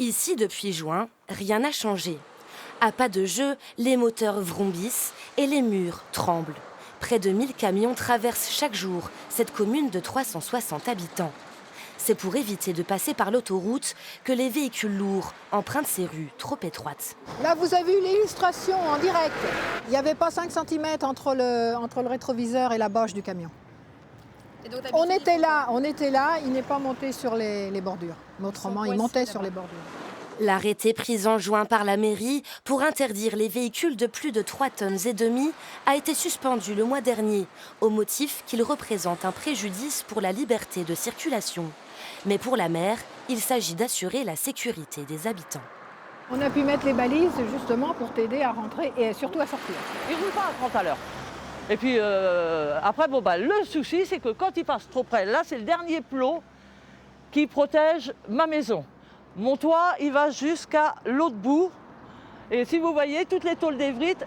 Ici, depuis juin, rien n'a changé. À pas de jeu, les moteurs vrombissent et les murs tremblent. Près de 1000 camions traversent chaque jour cette commune de 360 habitants. C'est pour éviter de passer par l'autoroute que les véhicules lourds empruntent ces rues trop étroites. Là, vous avez vu l'illustration en direct. Il n'y avait pas 5 cm entre le rétroviseur et la bâche du camion. On était là, il n'est pas monté sur les bordures. Mais autrement, il montait sur les bordures. L'arrêté pris en juin par la mairie pour interdire les véhicules de plus de 3,5 tonnes a été suspendu le mois dernier, au motif qu'il représente un préjudice pour la liberté de circulation. Mais pour la maire, il s'agit d'assurer la sécurité des habitants. On a pu mettre les balises justement pour t'aider à rentrer et surtout à sortir. Ils ne roulent pas à 30 à l'heure. Et puis après, le souci, c'est que quand ils passent trop près, là, c'est le dernier plot qui protège ma maison. Mon toit, il va jusqu'à l'autre bout. Et si vous voyez, toutes les tôles d'évrite,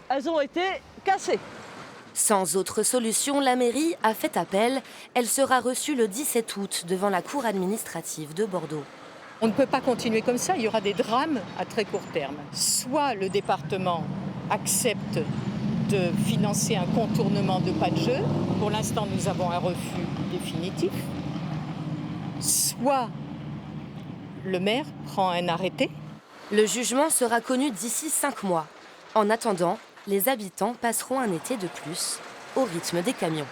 elles ont été cassées. Sans autre solution, la mairie a fait appel. Elle sera reçue le 17 août devant la cour administrative de Bordeaux. On ne peut pas continuer comme ça, il y aura des drames à très court terme. Soit le département accepte de financer un contournement de pas de jeu. Pour l'instant, nous avons un refus définitif. Soit le maire prend un arrêté. Le jugement sera connu d'ici 5 mois. En attendant, les habitants passeront un été de plus au rythme des camions.